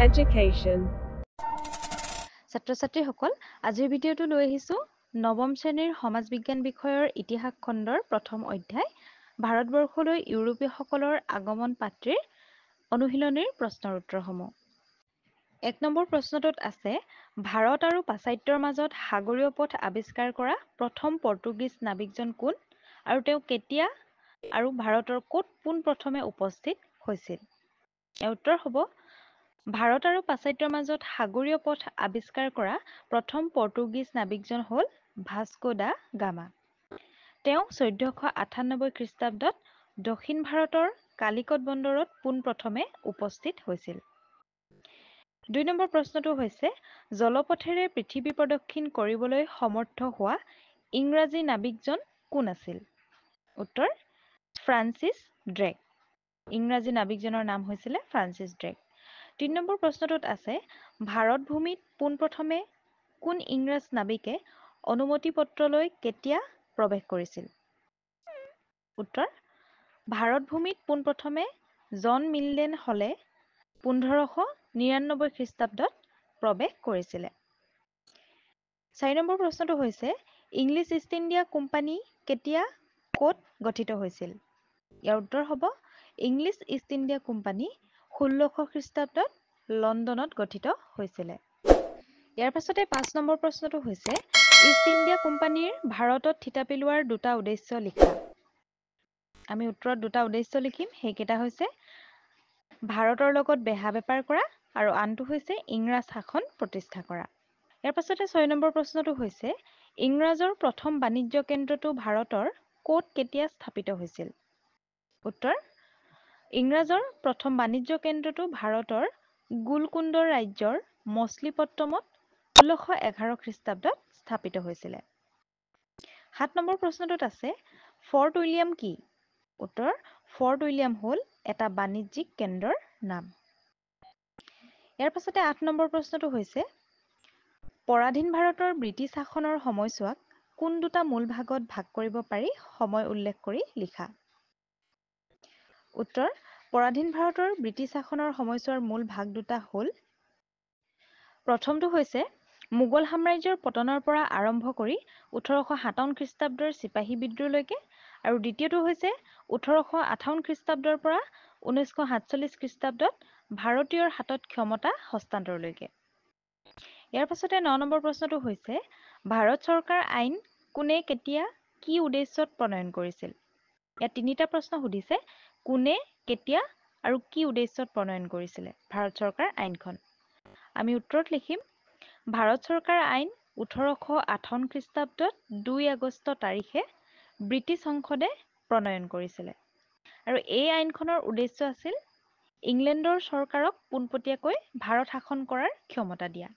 Education. ছাত্ৰ-ছাত্ৰীসকল আজিৰ ভিডিঅ'টো লৈ আহিছো নৱম শ্ৰেণীৰ সমাজ বিজ্ঞান বিষয়ৰ ইতিহাস খণ্ডৰ প্ৰথম অধ্যায় ভাৰতবৰ্ষলৈ ইউৰোপীয়সকলৰ আগমন পাত্ৰীৰ অনুশীলনীৰ প্ৰশ্নৰ উত্তৰসমূহ। ১ নম্বৰ প্ৰশ্নটোত আছে ভাৰত আৰু পাশ্চাত্যৰ মাজত সাগৰীয় পথ আৱিষ্কাৰ কৰা প্ৰথম পৰ্তুগীজ নাবিকজন কোন আৰু তেওঁ কেতিয়া আৰু ভাৰতৰ ক'ত পোনপ্ৰথমে উপস্থিত হৈছিল। ইয়াৰ উত্তৰ হ'ব ভাৰত আৰু পাশ্চাত্যৰ মাজত সাগৰীয় পথ আৱিষ্কাৰ কৰা প্ৰথম পৰ্তুগীজ নাবিকজন হ'ল ভাস্কো দা গামা। তেওঁ 1498 খ্ৰীষ্টাব্দত দক্ষিণ ভাৰতৰ কালিকট বন্দৰত পোনপ্ৰথমে উপস্থিত হৈছিল। ২ নম্বৰ প্ৰশ্নটো হৈছে জলপথেৰে পৃথিৱী প্ৰদক্ষিণ কৰিবলৈ সমৰ্থ হোৱা ইংৰাজী নাবিকজন কোন আছিল। উত্তৰ ফ্ৰান্সিছ ড্ৰেক। ইংৰাজী নাবিকজনৰ নাম হৈছিলে ফ্ৰান্সিছ ড্ৰেক। ৩ নম্বৰ প্ৰশ্নটোত আছে ভাৰত ভূমিত পোনপ্ৰথমে কোন ইংৰাজ নাবিকে অনুমতি পত্ৰলৈ কেতিয়া প্ৰৱেশ কৰিছিল। উত্তৰ ভাৰত ভূমিত পোনপ্ৰথমে জন মিল্ডেন হলে 1599 খ্ৰীষ্টাব্দত প্ৰৱেশ কৰিছিলে। ৪ নম্বৰ প্ৰশ্নটো হৈছে ইংলিছ ইষ্ট ইণ্ডিয়া কোম্পানী কেতিয়া ক'ত গঠিত হৈছিল। ইয়াৰ উত্তৰ হ'ব ইংলিছ ইষ্ট ইণ্ডিয়া কোম্পানী 1600 খ্ৰীষ্টাব্দত লণ্ডনত গঠিত হৈছিলে। ইয়াৰ পাছতে ৫ নম্বৰ প্ৰশ্নটো হৈছে ইষ্ট ইণ্ডিয়া কোম্পানীৰ ভাৰতত থিতা পেলোৱাৰ দুটা উদ্দেশ্য লিখা। আমি উত্তৰত দুটা উদ্দেশ্য লিখিম, সেইকেইটা হৈছে ভাৰতৰ লগত বেহা বেপাৰ কৰা আৰু আনটো হৈছে ইংৰাজ শাসন প্ৰতিষ্ঠা কৰা। ইয়াৰ পাছতে ৬ নম্বৰ প্ৰশ্নটো হৈছে ইংৰাজৰ প্ৰথম বাণিজ্য কেন্দ্ৰটো ভাৰতৰ ক'ত কেতিয়া স্থাপিত হৈছিল। উত্তৰ ইংৰাজৰ প্ৰথম বাণিজ্য কেন্দ্ৰটো ভাৰতৰ গোলকুণ্ড ৰাজ্যৰ মছলিপট্টমত 1611 খ্ৰীষ্টাব্দত স্থাপিত হৈছিলে। ৭ নম্বৰ প্ৰশ্নটোত আছে ফৰ্ট উইলিয়াম কি। উত্তৰ ফৰ্ট উইলিয়াম হ'ল এটা বাণিজ্যিক কেন্দ্ৰৰ নাম। ইয়াৰ পাছতে ৮ নম্বৰ প্ৰশ্নটো হৈছে পৰাধীন ভাৰতৰ ব্ৰিটিছ শাসনৰ সময়ছোৱাক কোন দুটা মূল ভাগত ভাগ কৰিব পাৰি সময় উল্লেখ কৰি লিখা। উত্তৰ পৰাধীন ভাৰতৰ ব্ৰিটিছ শাসনৰ সময়ছোৱাৰ মূল ভাগ দুটা হ'ল প্ৰথমটো হৈছে মোগল সাম্ৰাজ্যৰ পতনৰ পৰা আৰম্ভ কৰি 1857 খ্ৰীষ্টাব্দৰ চিপাহী বিদ্ৰোহলৈকে আৰু দ্বিতীয়টো হৈছে 1858 খ্ৰীষ্টাব্দৰ পৰা 1947 খ্ৰীষ্টাব্দত ভাৰতীয়ৰ হাতত ক্ষমতা হস্তান্তৰলৈকে। ইয়াৰ পাছতে ৯ নম্বৰ প্ৰশ্নটো হৈছে ভাৰত চৰকাৰ আইন কোনে কেতিয়া কি উদ্দেশ্যত প্ৰণয়ন কৰিছিল। ইয়াত তিনিটা প্ৰশ্ন সুধিছে কোনে কেতিয়া আৰু কি উদ্দেশ্যত প্ৰণয়ন কৰিছিলে ভাৰত চৰকাৰ আইনখন। আমি উত্তৰত লিখিম ভাৰত চৰকাৰ আইন 1858 খ্ৰীষ্টাব্দত 2 আগষ্ট তাৰিখে ব্ৰিটিছ সংসদে প্ৰণয়ন কৰিছিলে আৰু এই আইনখনৰ উদ্দেশ্য আছিল ইংলেণ্ডৰ চৰকাৰক পোনপটীয়াকৈ ভাৰত শাসন কৰাৰ ক্ষমতা দিয়া।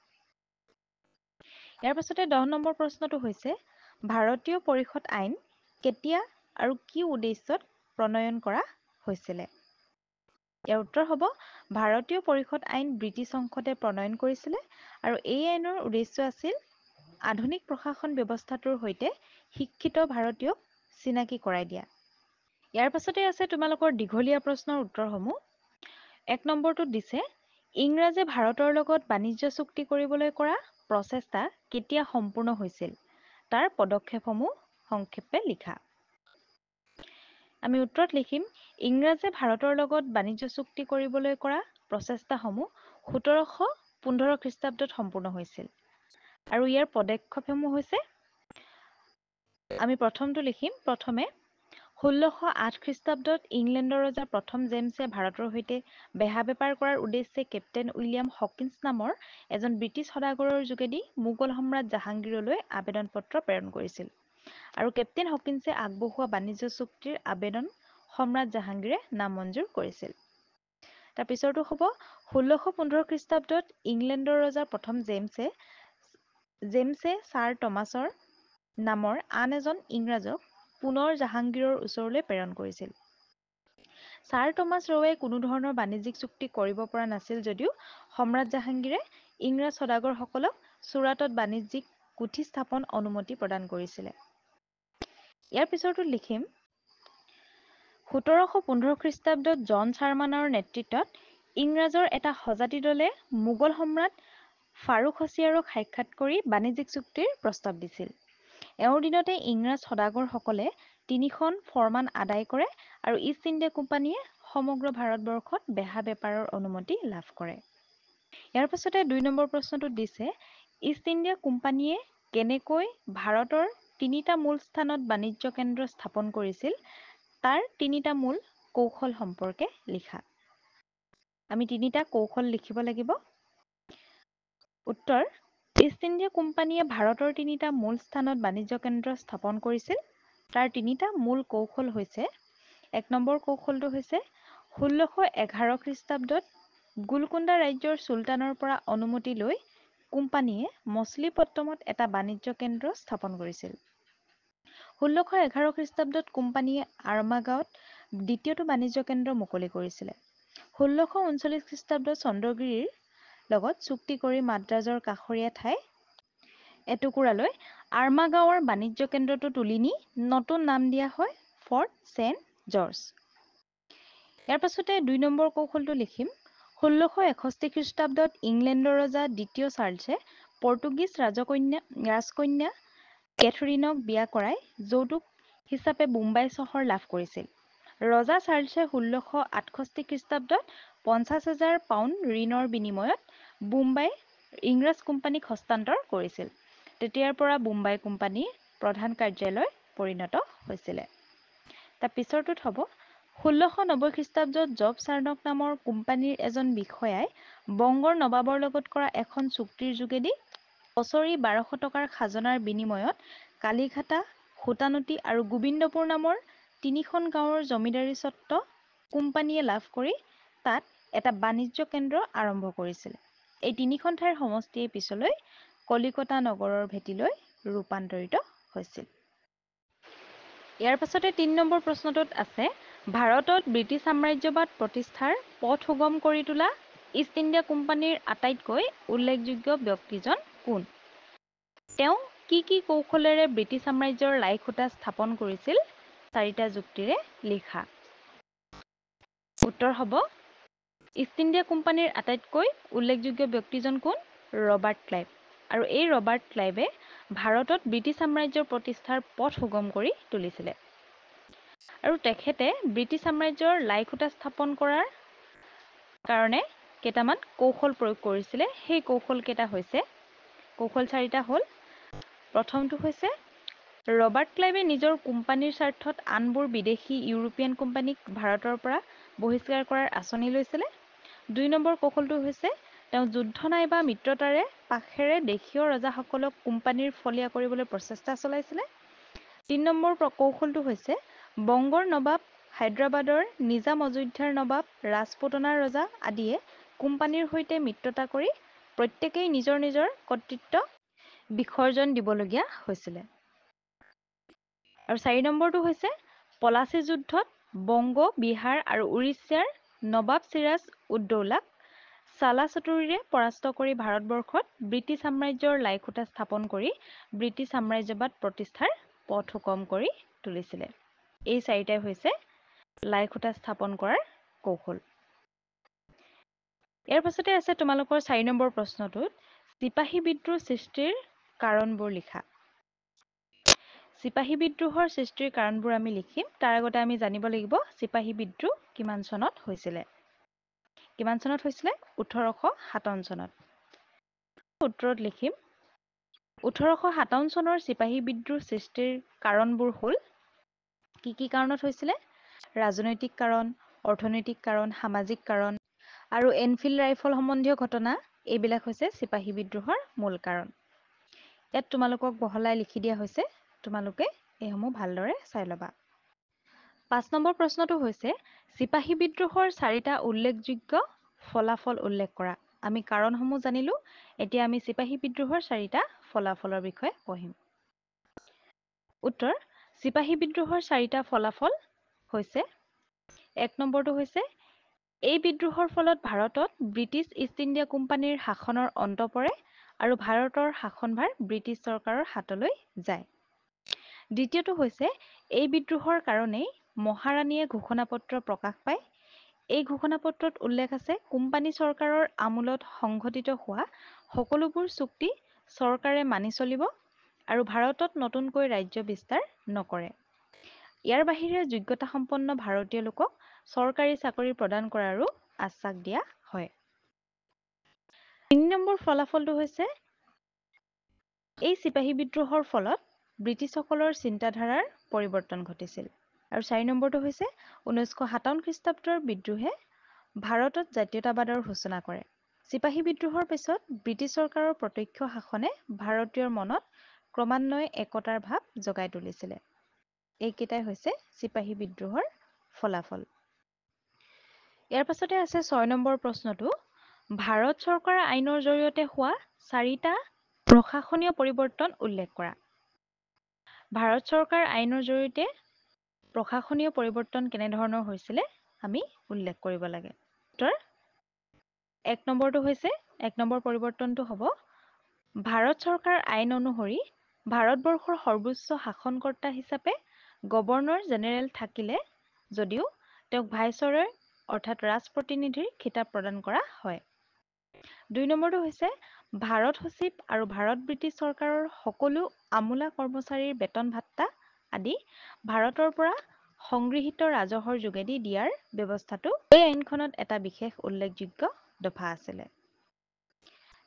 ইয়াৰ পাছতে 10 নম্বৰ প্ৰশ্নটো হৈছে ভাৰতীয় পৰিষদ আইন কেতিয়া আৰু কি উদ্দেশ্যত প্ৰণয়ন কৰা হৈছিলে। ইয়াৰ উত্তৰ হ'ব ভাৰতীয় পৰিষদ আইন ব্ৰিটিছ সংসদে প্ৰণয়ন কৰিছিলে আৰু এই আইনৰ উদ্দেশ্য আছিল আধুনিক প্ৰশাসন ব্যৱস্থাটোৰ সৈতে শিক্ষিত ভাৰতীয়ক চিনাকি কৰাই দিয়া। ইয়াৰ পাছতে আছে তোমালোকৰ দীঘলীয়া প্ৰশ্নৰ উত্তৰসমূহ। ১ নম্বৰটোত দিছে ইংৰাজে ভাৰতৰ লগত বাণিজ্য চুক্তি কৰিবলৈ কৰা প্ৰচেষ্টা কেতিয়া সম্পূৰ্ণ হৈছিল তাৰ পদক্ষেপসমূহ সংক্ষেপে লিখা। আমি উত্তৰত লিখিম ইংৰাজে ভাৰতৰ লগত বাণিজ্য চুক্তি কৰিবলৈ কৰা প্ৰচেষ্টাসমূহ 1715 খ্ৰীষ্টাব্দত সম্পূৰ্ণ হৈছিল আৰু ইয়াৰ পদক্ষেপসমূহ হৈছে আমি প্ৰথমটো লিখিম প্ৰথমে 1608 খ্ৰীষ্টাব্দত ইংলেণ্ডৰ ৰজা প্ৰথম জেমছে ভাৰতৰ সৈতে বেহা বেপাৰ কৰাৰ উদ্দেশ্যে কেপ্টেইন উইলিয়াম হকিন্স নামৰ এজন ব্ৰিটিছ সদাগৰৰ যোগেদি মোগল সম্ৰাট জাহাংগীৰলৈ আবেদন পত্ৰ প্ৰেৰণ কৰিছিল আৰু কেপ্টেইন হকিন্সে আগবঢ়োৱা বাণিজ্য চুক্তিৰ আবেদন সম্ৰাট জাহাংগীৰে নামঞ্জুৰ কৰিছিল। তাৰ পিছৰটো হ'ব 1615 খ্ৰীষ্টাব্দত ইংলেণ্ডৰ ৰজা প্ৰথম জেমছে ছাৰ টমাছৰ নামৰ আন এজন ইংৰাজক পুনৰ জাহাংগীৰৰ ওচৰলৈ প্ৰেৰণ কৰিছিল। ছাৰ টমাছ ৰৱে কোনো ধৰণৰ বাণিজ্যিক চুক্তি কৰিব পৰা নাছিল যদিও সম্ৰাট জাহাংগীৰে ইংৰাজ সদাগৰসকলক চুৰাটত বাণিজ্যিক কুঠি স্থাপন অনুমতি প্ৰদান কৰিছিলে। ইয়াৰ পিছৰটো লিখিম 1715 খ্ৰীষ্টাব্দত জন চাৰ্মানৰ নেতৃত্বত ইংৰাজৰ এটা সজাতি দলে মোগল সম্ৰাট ফাৰুক হছিয়াৰক সাক্ষাৎ কৰি বাণিজ্যিক চুক্তিৰ প্ৰস্তাৱ দিছিল। এওঁৰ দিনতে ইংৰাজ সদাগৰসকলে ৩খন ফৰমান আদায় কৰে আৰু ইষ্ট ইণ্ডিয়া কোম্পানীয়ে সমগ্ৰ ভাৰতবৰ্ষত বেহা বেপাৰৰ অনুমতি লাভ কৰে। ইয়াৰ পাছতে ২ নম্বৰ প্ৰশ্নটোত দিছে ইষ্ট ইণ্ডিয়া কোম্পানীয়ে কেনেকৈ ভাৰতৰ ৩টা মূল স্থানত বাণিজ্য কেন্দ্ৰ স্থাপন কৰিছিল তাৰ ৩টা মূল কৌশল সম্পৰ্কে লিখা। আমি ৩টা কৌশল লিখিব লাগিব। উত্তৰ ইষ্ট ইণ্ডিয়া কোম্পানীয়ে ভাৰতৰ ৩টা মূল স্থানত বাণিজ্য কেন্দ্ৰ স্থাপন কৰিছিল। তাৰ ৩টা মূল কৌশল হৈছে ১ নম্বৰ কৌশলটো হৈছে ১৬১১ খ্ৰীষ্টাব্দত গোলকুণ্ডা ৰাজ্যৰ চুলতানৰ পৰা অনুমতি লৈ কোম্পানীয়ে মছলিপট্টমত এটা বাণিজ্য কেন্দ্ৰ স্থাপন কৰিছিল। ১৬১১ খ্ৰীষ্টাব্দত কোম্পানীয়ে আৰমাগাঁৱত দ্বিতীয়টো বাণিজ্য কেন্দ্ৰ মুকলি কৰিছিলে। ১৬৩৯ খ্ৰীষ্টাব্দত চন্দ্ৰগিৰিৰ লগত চুক্তি কৰি মাদ্ৰাজৰ কাষৰীয়া ঠাই এটুকুৰালৈ আৰমাগাঁৱৰ বাণিজ্য কেন্দ্ৰটো তুলি নি নতুন নাম দিয়া হয় ফৰ্ট ছেণ্ট জৰ্জ। ইয়াৰ পাছতে ২ নম্বৰ কৌশলটো লিখিম ১৬৬১ খ্ৰীষ্টাব্দত ইংলেণ্ডৰ ৰজা দ্বিতীয় চাৰ্লছে পৰ্তুগীজ ৰাজকন্যা কেথৰিনক বিয়া কৰাই যৌতুক হিচাপে বোম্বাই চহৰ লাভ কৰিছিল। ৰজা চাৰ্লছে ১৬৬৮ খ্ৰীষ্টাব্দত ৫০,০০০ পাউণ্ড ঋণৰ বিনিময়ত বোম্বাই ইংৰাজ কোম্পানীক হস্তান্তৰ কৰিছিল। তেতিয়াৰ পৰা বোম্বাই কোম্পানীৰ প্ৰধান কাৰ্যালয় পৰিণত হৈছিলে। তাৰ পিছৰটোত হ'ব ১৬৯০ খ্ৰীষ্টাব্দত জব চাৰ্নক নামৰ কোম্পানীৰ এজন বিষয়াই বংগৰ নবাবৰ লগত কৰা এখন চুক্তিৰ যোগেদি বছৰি ১২০০ টকাৰ খাজনাৰ বিনিময়ত কালিঘাটা, সূতানুটি আৰু গোবিন্দপুৰ নামৰ ৩খন গাঁৱৰ জমিদাৰী স্বত্ব কোম্পানীয়ে লাভ কৰি তাত এটা বাণিজ্য কেন্দ্ৰ আৰম্ভ কৰিছিল। এই ৩খন ঠাইৰ সমষ্টিয়ে পিছলৈ কলিকতা নগৰৰ ভেটিলৈ ৰূপান্তৰিত হৈছিল। ইয়াৰ পাছতে ৩ নম্বৰ প্ৰশ্নটোত আছে ভাৰতত ব্ৰিটিছ সাম্ৰাজ্যবাদ প্ৰতিষ্ঠাৰ পথ সুগম কৰি তোলা ইষ্ট ইণ্ডিয়া কোম্পানীৰ আটাইতকৈ উল্লেখযোগ্য ব্যক্তিজন কোন? তেওঁ কি কি কৌশলেৰে ব্ৰিটিছ সাম্ৰাজ্যৰ লাই-খুঁটা স্থাপন কৰিছিল ৪টা যুক্তিৰে লিখা। উত্তৰ হ'ব ইষ্ট ইণ্ডিয়া কোম্পানীৰ আটাইতকৈ উল্লেখযোগ্য ব্যক্তিজন কোন? Robert Clive. আৰু এই ৰবাৰ্ট ক্লাইভে ভাৰতত ব্ৰিটিছ সাম্ৰাজ্যৰ প্ৰতিষ্ঠাৰ পথ সুগম কৰি তুলিছিলে। আৰু তেখেতে ব্ৰিটিছ সাম্ৰাজ্যৰ লাই-খুঁটা স্থাপন কৰাৰ কাৰণে কেইটামান কৌশল প্ৰয়োগ কৰিছিলে। সেই কৌশল কেইটা হৈছে কৌশল ৪টা হ'ল প্ৰথমটো হৈছে ৰবাৰ্ট ক্লাইভে নিজৰ কোম্পানীৰ স্বাৰ্থত আনবোৰ বিদেশী ইউৰোপীয়ান কোম্পানীক ভাৰতৰ পৰা বহিষ্কাৰ কৰাৰ আঁচনি লৈছিলে। ২ নম্বৰ কৌশলটো হৈছে তেওঁ যুদ্ধ নাইবা মিত্ৰতাৰে পাখেৰে দেশীয় ৰজাসকলক কোম্পানীৰ ফলীয়া কৰিবলৈ প্ৰচেষ্টা চলাইছিলে। ৩ নম্বৰ কৌশলটো হৈছে বংগৰ নবাব হায়দৰাবাদৰ নিজাম অযোধ্যাৰ নবাব ৰাজপুতনাৰ ৰজা আদিয়ে কোম্পানীৰ সৈতে মিত্ৰতা কৰি প্ৰত্যেকেই নিজৰ নিজৰ কৰ্তৃত্ব বিসৰ্জন দিবলগীয়া হৈছিলে। আৰু ৪ নম্বৰটো হৈছে পলাচী যুদ্ধত বংগ, বিহাৰ আৰু উৰিষ্যাৰ নবাব চিৰাজ উদ-দৌলাক চালা চতুৰীৰে পৰাস্ত কৰি ভাৰতবৰ্ষত ব্ৰিটিছ সাম্ৰাজ্যৰ লাই-খুঁটা স্থাপন কৰি ব্ৰিটিছ সাম্ৰাজ্যবাদ প্ৰতিষ্ঠাৰ পথ সুগম কৰি তুলিছিলে। এই ৪টাই হৈছে লাই-খুঁটা স্থাপন কৰাৰ কৌশল। ইয়াৰ পাছতে আছে তোমালোকৰ ৪ নম্বৰ প্ৰশ্নটোত চিপাহী বিদ্ৰোহ সৃষ্টিৰ কাৰণবোৰ লিখা। চিপাহী বিদ্ৰোহৰ সৃষ্টিৰ কাৰণবোৰ আমি লিখিম। তাৰ আগতে আমি জানিব লাগিব চিপাহী বিদ্ৰোহ কিমান চনত হৈছিলে। কিমান চনত হৈছিলে? ১৮৫৭ চনত। উত্তৰত লিখিম ১৮৫৭ চনৰ চিপাহী বিদ্ৰোহ সৃষ্টিৰ কাৰণবোৰ হ'ল কি কি কাৰণত হৈছিলে? ৰাজনৈতিক কাৰণ, অৰ্থনৈতিক কাৰণ, সামাজিক কাৰণ আৰু এনফিল্ড ৰাইফল সম্বন্ধীয় ঘটনা এইবিলাক হৈছে চিপাহী বিদ্ৰোহৰ মূল কাৰণ। ইয়াত তোমালোকক বহলাই লিখি দিয়া হৈছে। তোমালোকে এইসমূহ ভালদৰে চাই ল'বা। ৫ নম্বৰ প্ৰশ্নটো হৈছে চিপাহী বিদ্ৰোহৰ ৪টা উল্লেখযোগ্য ফলাফল উল্লেখ কৰা। আমি কাৰণসমূহ জানিলো। এতিয়া আমি চিপাহী বিদ্ৰোহৰ ৪টা ফলাফলৰ বিষয়ে পঢ়িম। উত্তৰ চিপাহী বিদ্ৰোহৰ ৪টা ফলাফল হৈছে ১ নম্বৰটো হৈছে এই বিদ্ৰোহৰ ফলত ভাৰতত ব্ৰিটিছ ইষ্ট ইণ্ডিয়া কোম্পানীৰ শাসনৰ অন্ত পৰে আৰু ভাৰতৰ শাসনভাৰ ব্ৰিটিছ চৰকাৰৰ হাতলৈ যায়। দ্বিতীয়টো হৈছে এই বিদ্ৰোহৰ কাৰণেই মহাৰাণীয়ে ঘোষণাপত্ৰ প্ৰকাশ পায়। এই ঘোষণাপত্ৰত উল্লেখ আছে কোম্পানী চৰকাৰৰ আমোলত সংঘটিত হোৱা সকলোবোৰ চুক্তি চৰকাৰে মানি চলিব আৰু ভাৰতত নতুনকৈ ৰাজ্য বিস্তাৰ নকৰে। ইয়াৰ বাহিৰে যোগ্যতা সম্পন্ন ভাৰতীয় লোকক চৰকাৰী চাকৰি প্ৰদান কৰাৰো আশ্বাস দিয়া হয়। ৩ নম্বৰ ফলাফলটো হৈছে এই চিপাহী বিদ্ৰোহৰ ফলত ব্ৰিটিছসকলৰ চিন্তাধাৰাৰ পৰিৱৰ্তন ঘটিছিল। আৰু ৪ নম্বৰটো হৈছে ১৯৫৭ খ্ৰীষ্টাব্দৰ বিদ্ৰোহে ভাৰতত জাতীয়তাবাদৰ সূচনা কৰে। চিপাহী বিদ্ৰোহৰ পিছত ব্ৰিটিছ চৰকাৰৰ প্ৰত্যক্ষ শাসনে ভাৰতীয়ৰ মনত ক্ৰমান্বয়ে একতাৰ ভাৱ জগাই তুলিছিলে। এইকেইটাই হৈছে চিপাহী বিদ্ৰোহৰ ফলাফল। ইয়াৰ পাছতে আছে ৬ নম্বৰ প্ৰশ্নটো ভাৰত চৰকাৰ আইনৰ জৰিয়তে হোৱা ৪টা প্ৰশাসনীয় পৰিৱৰ্তন উল্লেখ কৰা। ভাৰত চৰকাৰ আইনৰ জৰিয়তে প্ৰশাসনীয় পৰিৱৰ্তন কেনেধৰণৰ হৈছিলে আমি উল্লেখ কৰিব লাগে। উত্তৰ ১ নম্বৰটো হৈছে ১ নম্বৰ পৰিৱৰ্তনটো হ'ব ভাৰত চৰকাৰ আইন অনুসৰি ভাৰতবৰ্ষৰ সৰ্বোচ্চ শাসনকৰ্তা হিচাপে গভৰ্ণৰ জেনেৰেল থাকিলে যদিও তেওঁক ভাইচৰয় অৰ্থাৎ ৰাজপ্ৰতিনিধিৰ খিতাপ প্ৰদান কৰা হয়। ২ নম্বৰটো হৈছে ভাৰত সচিব আৰু ভাৰত ব্ৰিটিছ চৰকাৰৰ সকলো আমোলা কৰ্মচাৰীৰ বেতন ভাত্তা আদি ভাৰতৰ পৰা সংগৃহীত ৰাজহৰ যোগেদি দিয়াৰ ব্যৱস্থাটো এই আইনখনত এটা বিশেষ উল্লেখযোগ্য দফা আছিলে।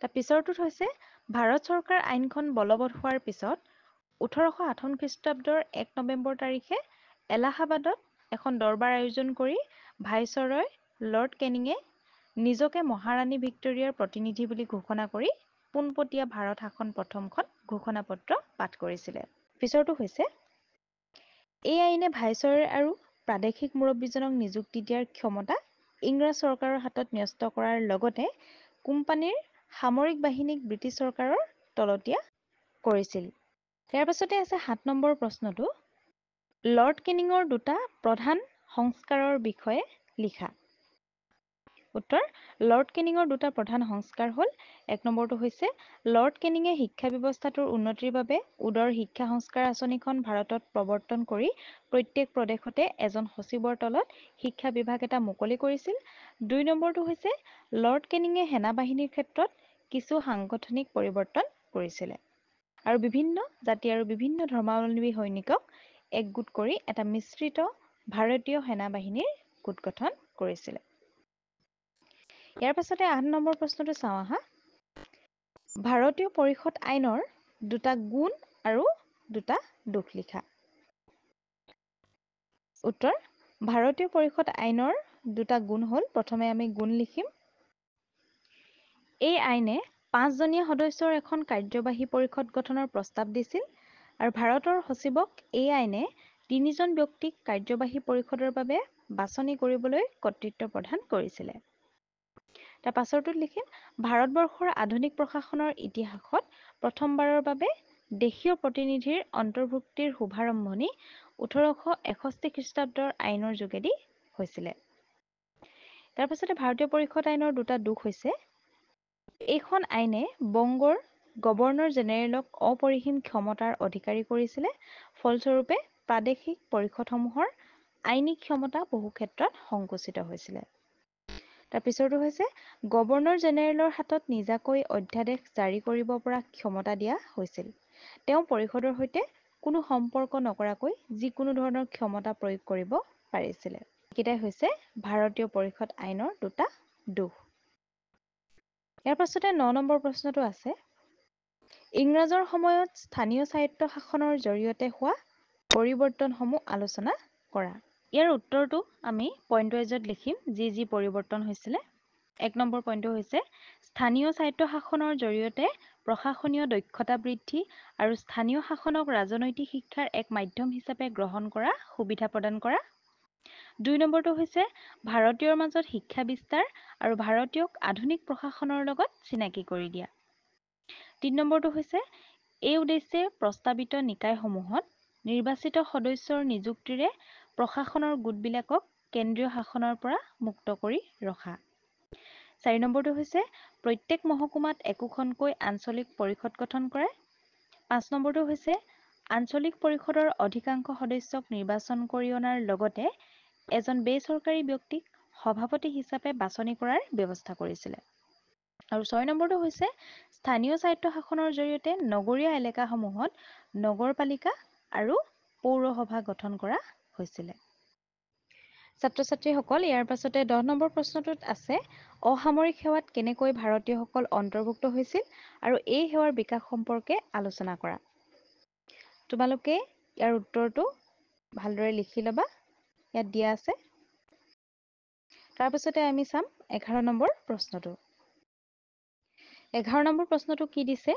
তাৰ পিছৰটোত হৈছে ভাৰত চৰকাৰ আইনখন বলবৎ হোৱাৰ পিছত ১৮৫৮ খ্ৰীষ্টাব্দৰ ১ নৱেম্বৰ তাৰিখে এলাহাবাদত এখন দৰবাৰ আয়োজন কৰি ভাইচৰয় লৰ্ড কেনিঙে নিজকে মহাৰাণী ভিক্টৰিয়াৰ প্ৰতিনিধি বুলি ঘোষণা কৰি পোনপটীয়া ভাৰত শাসন প্ৰথমখন ঘোষণাপত্ৰ পাঠ কৰিছিলে। পিছৰটো হৈছে এই আইনে ভাইচৰয় আৰু প্ৰাদেশিক মুৰব্বীজনক নিযুক্তি দিয়াৰ ক্ষমতা ইংৰাজ চৰকাৰৰ হাতত ন্যস্ত কৰাৰ লগতে কোম্পানীৰ সামৰিক বাহিনীক ব্ৰিটিছ চৰকাৰৰ তলতীয়া কৰিছিল। ইয়াৰ পাছতে আছে ৭ নম্বৰ প্ৰশ্নটো লৰ্ড কেনিঙৰ দুটা প্ৰধান সংস্কাৰৰ বিষয়ে লিখা। উত্তৰ লৰ্ড কেনিঙৰ দুটা প্ৰধান সংস্কাৰ হ'ল ১ নম্বৰটো হৈছে লৰ্ড কেনিঙে শিক্ষা ব্যৱস্থাটোৰ উন্নতিৰ বাবে উদৰ শিক্ষা সংস্কাৰ আঁচনিখন ভাৰতত প্ৰৱৰ্তন কৰি প্ৰত্যেক প্ৰদেশতে এজন সচিবৰ তলত শিক্ষা বিভাগ এটা মুকলি কৰিছিল। ২ নম্বৰটো হৈছে লৰ্ড কেনিঙে সেনাবাহিনীৰ ক্ষেত্ৰত কিছু সাংগঠনিক পৰিৱৰ্তন কৰিছিলে আৰু বিভিন্ন জাতি আৰু বিভিন্ন ধৰ্মাৱলম্বী সৈনিকক একগোট কৰি এটা মিশ্ৰিত ভাৰতীয় সেনাবাহিনীৰ গোট গঠন কৰিছিলে। ইয়াৰ পাছতে ৮ নম্বৰ প্ৰশ্নটো চাওঁ আহা। ভাৰতীয় পৰিষদ আইনৰ দুটা গুণ আৰু দুটা দোষ লিখা। উত্তৰ ভাৰতীয় পৰিষদ আইনৰ দুটা গুণ হ'ল প্ৰথমে আমি গুণ লিখিম। এই আইনে ৫জনীয়া সদস্যৰ এখন কাৰ্যবাহী পৰিষদ গঠনৰ প্ৰস্তাৱ দিছিল আৰু ভাৰতৰ সচিবক এই আইনে ৩জন ব্যক্তিক কাৰ্যবাহী পৰিষদৰ বাবে বাছনি কৰিবলৈ কৰ্তৃত্ব প্ৰদান কৰিছিলে। তাৰ পাছৰটোত লিখিম ভাৰতবৰ্ষৰ আধুনিক প্ৰশাসনৰ ইতিহাসত প্ৰথমবাৰৰ বাবে দেশীয় প্ৰতিনিধিৰ অন্তৰ্ভুক্তিৰ শুভাৰম্ভণি ১৮৬১ খ্ৰীষ্টাব্দৰ আইনৰ যোগেদি হৈছিলে। তাৰ পাছতে ভাৰতীয় পৰিষদ আইনৰ দুটা দোষ হৈছে এইখন আইনে বংগৰ গভৰ্ণৰ জেনেৰেলক অপৰিসীম ক্ষমতাৰ অধিকাৰী কৰিছিলে ফলস্বৰূপে প্ৰাদেশিক পৰিষদসমূহৰ আইনী ক্ষমতা বহু ক্ষেত্ৰত সংকুচিত হৈছিলে। তাৰ পিছৰটো হৈছে গভৰ্ণৰ জেনেৰেলৰ হাতত নিজাকৈ অধ্যাদেশ জাৰি কৰিব পৰা ক্ষমতা দিয়া হৈছিল। তেওঁ পৰিষদৰ সৈতে কোনো সম্পৰ্ক নকৰাকৈ যিকোনো ধৰণৰ ক্ষমতা প্ৰয়োগ কৰিব পাৰিছিলে। এইকেইটাই হৈছে ভাৰতীয় পৰিষদ আইনৰ দুটা দোষ। ইয়াৰ পাছতে ৯ নম্বৰ প্ৰশ্নটো আছে ইংৰাজৰ সময়ত স্থানীয় স্বায়ত্ত শাসনৰ জৰিয়তে হোৱা পৰিৱৰ্তনসমূহ আলোচনা কৰা। ইয়াৰ উত্তৰটো আমি পইণ্ট ৱাইজত লিখিম যি যি পৰিৱৰ্তন হৈছিলে। ১ নম্বৰ পইণ্টটো হৈছে স্থানীয় স্বায়ত্ত শাসনৰ জৰিয়তে প্ৰশাসনীয় দক্ষতা বৃদ্ধি আৰু স্থানীয় শাসনক ৰাজনৈতিক শিক্ষাৰ এক মাধ্যম হিচাপে গ্ৰহণ কৰা সুবিধা প্ৰদান কৰা। ২ নম্বৰটো হৈছে ভাৰতীয়ৰ মাজত শিক্ষা বিস্তাৰ আৰু ভাৰতীয়ক আধুনিক প্ৰশাসনৰ লগত চিনাকি কৰি দিয়া। ৩ নম্বৰটো হৈছে এই উদ্দেশ্যে প্ৰস্তাৱিত নিকায়সমূহত নিৰ্বাচিত সদস্যৰ নিযুক্তিৰে প্ৰশাসনৰ গোটবিলাকক কেন্দ্ৰীয় শাসনৰ পৰা মুক্ত কৰি ৰখা। ৪ নম্বৰটো হৈছে প্ৰত্যেক মহকুমাত একোখনকৈ আঞ্চলিক পৰিষদ গঠন কৰে। ৫ নম্বৰটো হৈছে আঞ্চলিক পৰিষদৰ অধিকাংশ সদস্যক নিৰ্বাচন কৰি অনাৰ লগতে এজন বেচৰকাৰী ব্যক্তিক সভাপতি হিচাপে বাছনি কৰাৰ ব্যৱস্থা কৰিছিলে। আৰু 6 নম্বৰটো হৈছে স্থানীয় স্বায়ত্ত শাসনৰ জৰিয়তে নগৰীয়া এলেকাসমূহত নগৰপালিকা আৰু পৌৰসভা গঠন কৰা হৈছিলে। ছাত্ৰ ছাত্ৰীসকল, ইয়াৰ পাছতে 10 নম্বৰ প্ৰশ্নটোত আছে অসামৰিক সেৱাত কেনেকৈ ভাৰতীয়সকল অন্তৰ্ভুক্ত হৈছিল আৰু এই সেৱাৰ বিকাশ সম্পৰ্কে আলোচনা কৰা। তোমালোকে ইয়াৰ উত্তৰটো ভালদৰে লিখি ল'বা, ইয়াত দিয়া আছে। তাৰপিছতে আমি চাম 11 নম্বৰ প্ৰশ্নটো। 11 নম্বৰ প্ৰশ্নটো কি দিছে?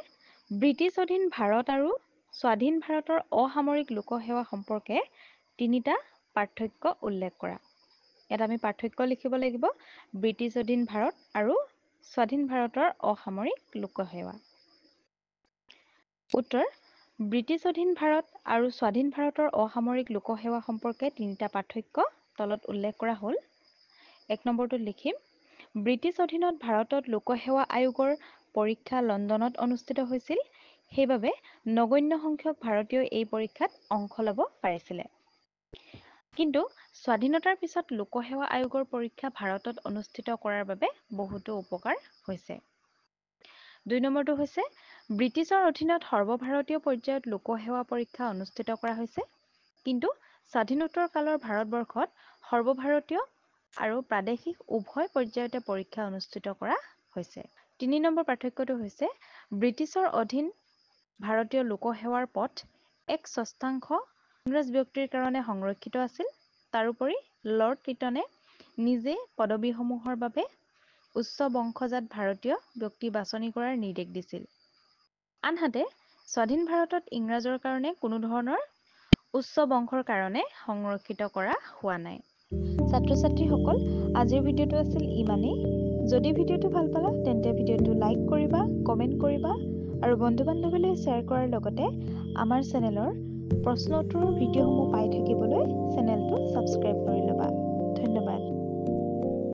ব্ৰিটিছ অধীন ভাৰত আৰু স্বাধীন ভাৰতৰ অসামৰিক লোকসেৱা সম্পৰ্কে 3টা পাৰ্থক্য উল্লেখ কৰা। ইয়াত আমি পাৰ্থক্য লিখিব লাগিব, ব্ৰিটিছ অধীন ভাৰত আৰু স্বাধীন ভাৰতৰ অসামৰিক লোকসেৱা। উত্তৰ, ব্ৰিটিছ অধীন ভাৰত আৰু স্বাধীন ভাৰতৰ অসামৰিক লোকসেৱা সম্পৰ্কে 3টা পাৰ্থক্য তলত উল্লেখ কৰা হ'ল। 1 নম্বৰটোত লিখিম, ব্ৰিটিছ অধীনত ভাৰতত লোকসেৱা আয়োগৰ পৰীক্ষা লণ্ডনত অনুষ্ঠিত হৈছিল। সেইবাবে নগণ্য সংখ্যক ভাৰতীয়ই এই পৰীক্ষাত অংশ ল'ব পাৰিছিলে। কিন্তু স্বাধীনতাৰ পিছত লোকসেৱা আয়োগৰ পৰীক্ষা ভাৰতত অনুষ্ঠিত কৰাৰ বাবে বহুতো উপকাৰ হৈছে। 2 নম্বৰটো হৈছে ব্ৰিটিছৰ অধীনত সৰ্বভাৰতীয় পৰ্যায়ত লোকসেৱা পৰীক্ষা অনুষ্ঠিত কৰা হৈছে। কিন্তু স্বাধীনোত্তৰ কালৰ ভাৰতবৰ্ষত সৰ্বভাৰতীয় আৰু প্ৰাদেশিক উভয় পৰ্যায়তে পৰীক্ষা অনুষ্ঠিত কৰা হৈছে। 3 নম্বৰ পাৰ্থক্যটো হৈছে ব্ৰিটিছৰ অধীন ভাৰতীয় লোকসেৱাৰ পথ 1/6 ইংৰাজ ব্যক্তিৰ কাৰণে সংৰক্ষিত আছিল। তাৰোপৰি লৰ্ড কিটনে নিজে পদবীসমূহৰ বাবে উচ্চ বংশজাত ভাৰতীয় ব্যক্তি বাছনি কৰাৰ নিৰ্দেশ দিছিল। আনহাতে স্বাধীন ভাৰতত ইংৰাজৰ কাৰণে কোনো ধৰণৰ উচ্চ বংশৰ কাৰণে সংৰক্ষিত কৰা হোৱা নাই। ছাত্ৰ ছাত্ৰীসকল, আজিৰ ভিডিঅ'টো আছিল ইমানেই। যদি ভিডিঅ'টো ভাল পালা তেন্তে ভিডিঅ'টো লাইক কৰিবা, কমেণ্ট কৰিবা আৰু বন্ধু বান্ধৱীলৈ শ্বেয়াৰ কৰাৰ লগতে আমাৰ চেনেলৰ প্ৰশ্ন উত্তৰৰ ভিডিঅ'সমূহ পাই